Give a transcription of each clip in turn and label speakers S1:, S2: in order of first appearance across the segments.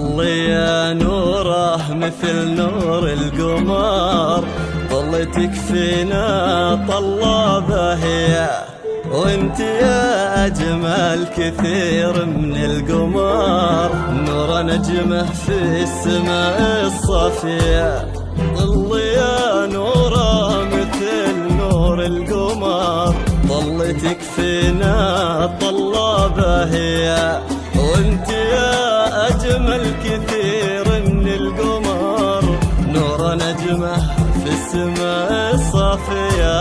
S1: ظلي يا نوره مثل نور القمر، ظلتك فينا طلابة هي، وانت يا أجمل كثير من القمر، نور نجمه في السماء الصافية. ظلي يا نوره مثل نور القمر، ظلتك فينا طلابة هي، وانت يا أجمل كثير من القمر، نور نجمه في السماء الصافية.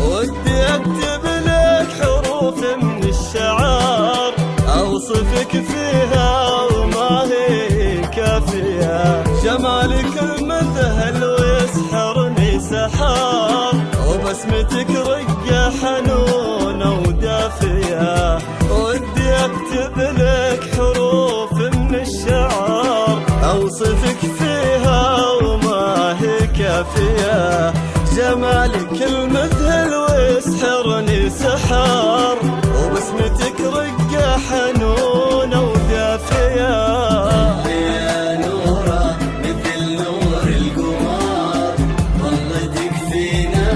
S1: ودي أكتب لك حروف من الشعر، أوصفك فيها وما هي كافية، جمالك المذهل ويسحرني سحار، وبسمتك رقة حنونة ودافية. ودي أكتب لك حروف من الشعر، أوصفك فيها وما هي كافية، جمالك المذهل ويسحرني سحار، وبسمتك رقة حنونة ودافية.
S2: يا نورة مثل نور القمر، ظلتك فينا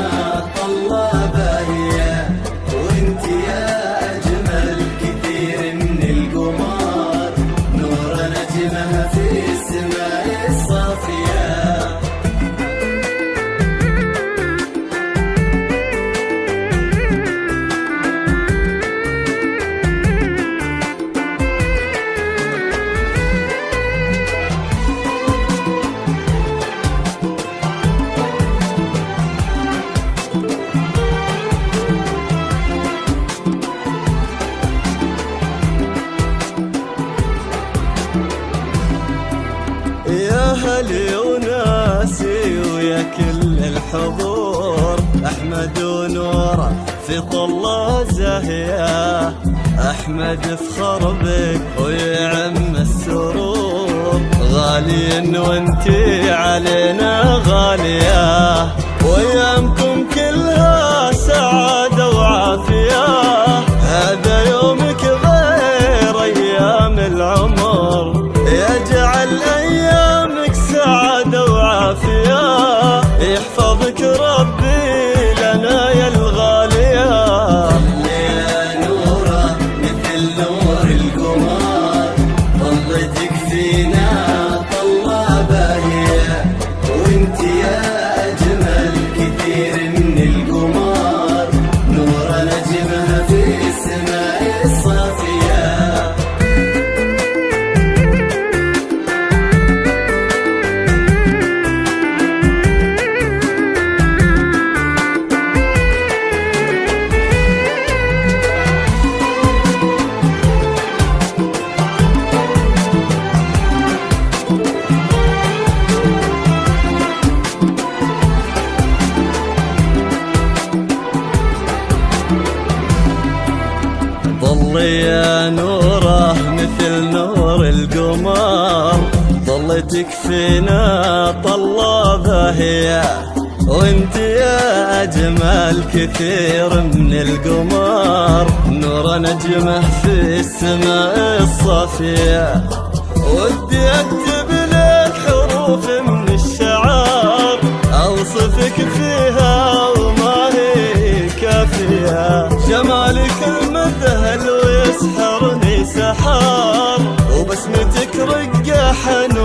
S2: طلابة هي، وانت يا أجمل كثير من القمر، نور نجمها في السماء الصافية.
S1: يا هلي وناسي ويا كل الحضور، أحمد ونوره في طلة زاهية، أحمد فخر بك ويعم السرور، غالي وانتي علينا غالية، وأيامكم كلها سعادة وعافية، هذا يومك غير أيام العمر، يجعل أيامك سعادة وعافية، يحفظك ربي لنا يا الغالية.
S2: يا نورة مثل نور القمر، ظلتك فينا طلابة هي، وانت يا أجمل كثير من القمر، نور نجمها في السماء الصافية.
S1: ظلي يا نوره مثل نور القمر، ظلتك فينا طلابة هي، وانت يا أجمل كثير من القمر، نور نجمه في السماء الصافية. ودي أكتب لك حروف من الشعر، أوصفك فيها وما هي كافية، جمالك المذهل ويسحرني سحار، وبسمتك رقة حنونة